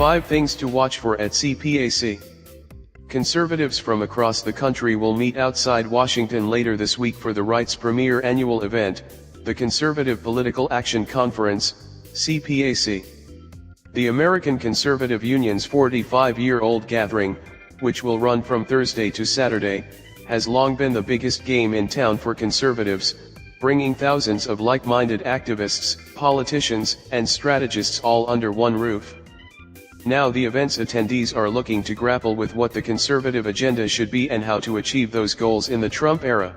5 things to watch for at CPAC. Conservatives from across the country will meet outside Washington later this week for the right's premier annual event, the Conservative Political Action Conference, CPAC. The American Conservative Union's 45-year-old gathering, which will run from Thursday to Saturday, has long been the biggest game in town for conservatives, bringing thousands of like-minded activists, politicians, and strategists all under one roof. Now the event's attendees are looking to grapple with what the conservative agenda should be and how to achieve those goals in the Trump era.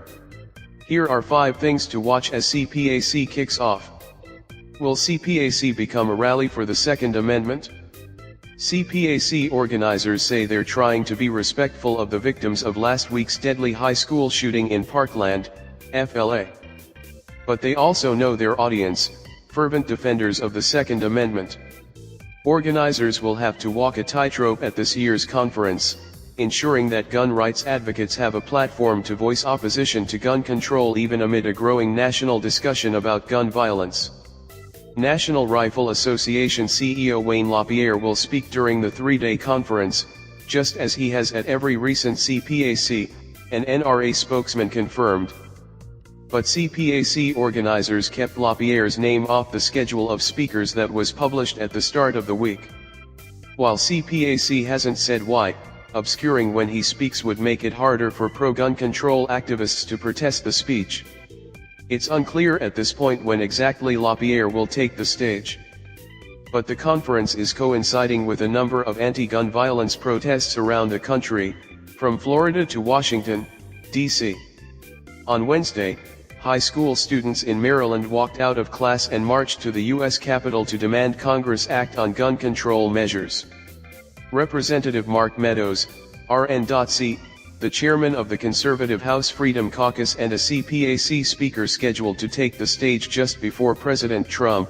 Here are 5 things to watch as CPAC kicks off. Will CPAC become a rally for the Second Amendment? CPAC organizers say they're trying to be respectful of the victims of last week's deadly high school shooting in Parkland, FLA. But they also know their audience, fervent defenders of the Second Amendment. Organizers will have to walk a tightrope at this year's conference, ensuring that gun rights advocates have a platform to voice opposition to gun control even amid a growing national discussion about gun violence. National Rifle Association CEO Wayne LaPierre will speak during the 3-day conference, just as he has at every recent CPAC, an NRA spokesman confirmed. But CPAC organizers kept LaPierre's name off the schedule of speakers that was published at the start of the week. While CPAC hasn't said why, obscuring when he speaks would make it harder for pro-gun control activists to protest the speech. It's unclear at this point when exactly LaPierre will take the stage. But the conference is coinciding with a number of anti-gun violence protests around the country, from Florida to Washington, D.C. On Wednesday, high school students in Maryland walked out of class and marched to the U.S. Capitol to demand Congress act on gun control measures. Representative Mark Meadows, RN.C., the chairman of the conservative House Freedom Caucus and a CPAC speaker scheduled to take the stage just before President Trump,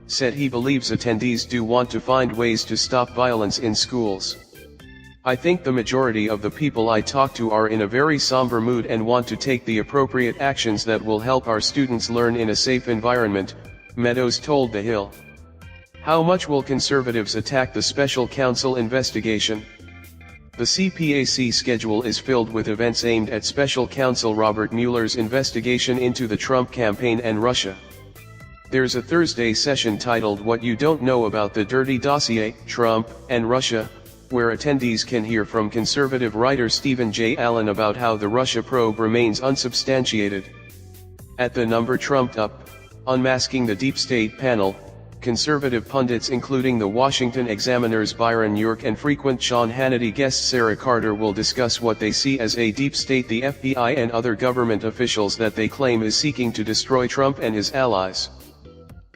said he believes attendees do want to find ways to stop violence in schools. I think the majority of the people I talk to are in a very somber mood and want to take the appropriate actions that will help our students learn in a safe environment, Meadows told The Hill. How much will conservatives attack the special counsel investigation? The CPAC schedule is filled with events aimed at special counsel Robert Mueller's investigation into the Trump campaign and Russia. There's a Thursday session titled What You Don't Know About the Dirty Dossier, Trump and Russia, where attendees can hear from conservative writer Stephen J. Allen about how the Russia probe remains unsubstantiated. At the number Trumped Up, Unmasking the Deep State panel, conservative pundits including the Washington Examiner's Byron York and frequent Sean Hannity guest Sarah Carter will discuss what they see as a deep state, the FBI and other government officials that they claim is seeking to destroy Trump and his allies.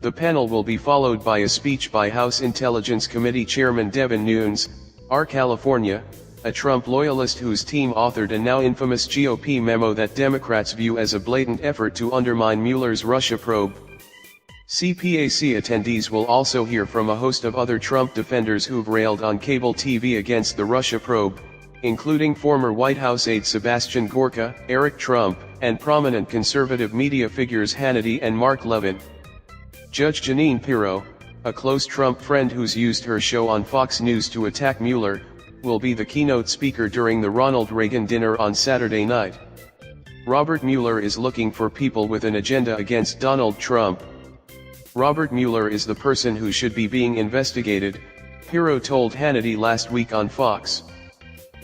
The panel will be followed by a speech by House Intelligence Committee Chairman Devin Nunes, R. California, a Trump loyalist whose team authored a now infamous GOP memo that Democrats view as a blatant effort to undermine Mueller's Russia probe. CPAC attendees will also hear from a host of other Trump defenders who've railed on cable TV against the Russia probe, including former White House aide Sebastian Gorka, Eric Trump, and prominent conservative media figures Hannity and Mark Levin. Judge Jeanine Pirro, a close Trump friend who's used her show on Fox News to attack Mueller, will be the keynote speaker during the Ronald Reagan dinner on Saturday night. Robert Mueller is looking for people with an agenda against Donald Trump. Robert Mueller is the person who should be being investigated, Pirro told Hannity last week on Fox.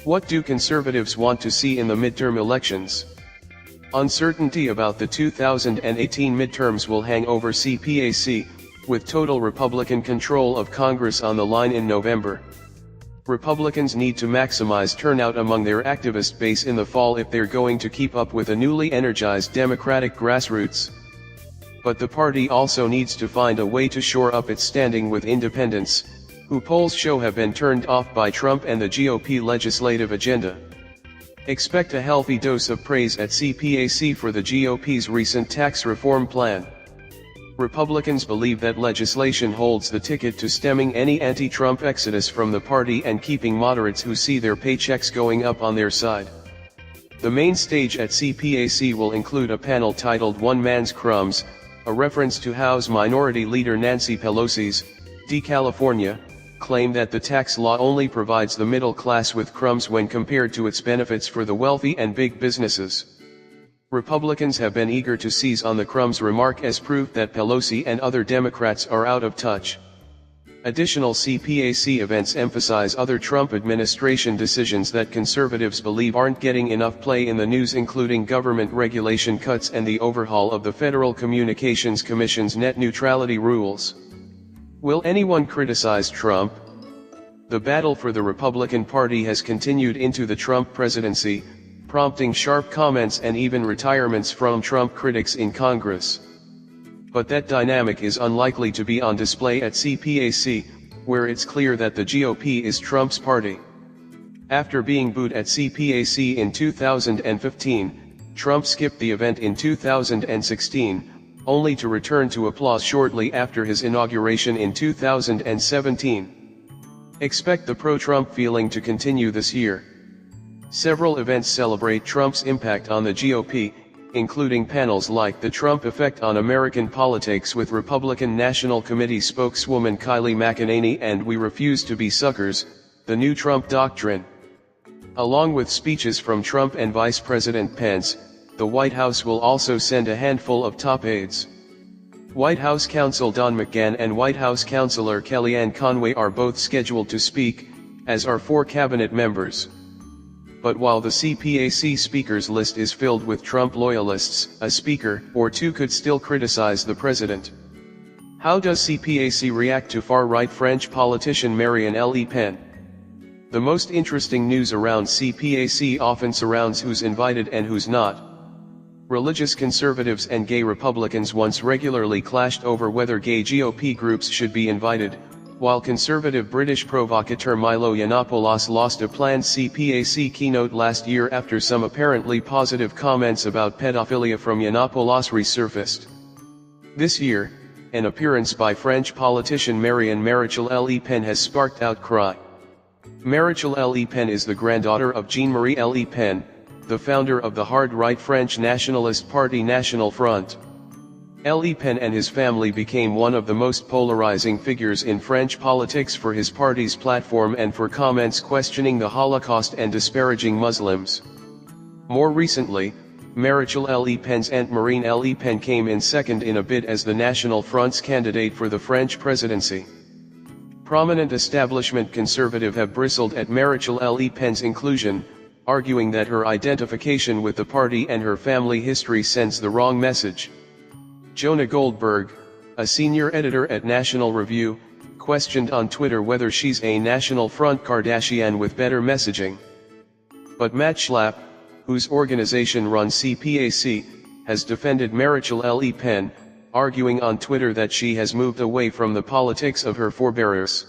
What do conservatives want to see in the midterm elections? Uncertainty about the 2018 midterms will hang over CPAC, with total Republican control of Congress on the line in November. Republicans need to maximize turnout among their activist base in the fall if they're going to keep up with a newly energized Democratic grassroots. But the party also needs to find a way to shore up its standing with independents, who polls show have been turned off by Trump and the GOP legislative agenda. Expect a healthy dose of praise at CPAC for the GOP's recent tax reform plan. Republicans believe that legislation holds the ticket to stemming any anti-Trump exodus from the party and keeping moderates who see their paychecks going up on their side. The main stage at CPAC will include a panel titled One Man's Crumbs, a reference to House Minority Leader Nancy Pelosi's, D. California, claim that the tax law only provides the middle class with crumbs when compared to its benefits for the wealthy and big businesses. Republicans have been eager to seize on the crumbs remark as proof that Pelosi and other Democrats are out of touch. Additional CPAC events emphasize other Trump administration decisions that conservatives believe aren't getting enough play in the news, including government regulation cuts and the overhaul of the Federal Communications Commission's net neutrality rules. Will anyone criticize Trump? The battle for the Republican Party has continued into the Trump presidency, prompting sharp comments and even retirements from Trump critics in Congress. But that dynamic is unlikely to be on display at CPAC, where it's clear that the GOP is Trump's party. After being booed at CPAC in 2015, Trump skipped the event in 2016, only to return to applause shortly after his inauguration in 2017. Expect the pro-Trump feeling to continue this year. Several events celebrate Trump's impact on the GOP, including panels like The Trump Effect on American Politics with Republican National Committee spokeswoman Kayleigh McEnany and We Refuse to Be Suckers, The New Trump Doctrine. Along with speeches from Trump and Vice President Pence, the White House will also send a handful of top aides. White House counsel Don McGahn and White House counselor Kellyanne Conway are both scheduled to speak, as are 4 cabinet members. But while the CPAC speakers list is filled with Trump loyalists, a speaker or 2 could still criticize the president. How does CPAC react to far-right French politician Marine Le Pen? The most interesting news around CPAC often surrounds who's invited and who's not. Religious conservatives and gay Republicans once regularly clashed over whether gay GOP groups should be invited, while conservative British provocateur Milo Yiannopoulos lost a planned CPAC keynote last year after some apparently positive comments about pedophilia from Yiannopoulos resurfaced. This year, an appearance by French politician Maréchal Le Pen has sparked outcry. Maréchal Le Pen is the granddaughter of Jean-Marie Le Pen, the founder of the hard-right French nationalist party National Front. Le Pen and his family became one of the most polarizing figures in French politics for his party's platform and for comments questioning the Holocaust and disparaging Muslims. More recently, Maréchal Le Pen's aunt Marine Le Pen came in second in a bid as the National Front's candidate for the French presidency. Prominent establishment conservatives have bristled at Maréchal Le Pen's inclusion, arguing that her identification with the party and her family history sends the wrong message. Jonah Goldberg, a senior editor at National Review, questioned on Twitter whether she's a National Front Kardashian with better messaging. But Matt Schlapp, whose organization runs CPAC, has defended Maréchal Le Pen, arguing on Twitter that she has moved away from the politics of her forebears.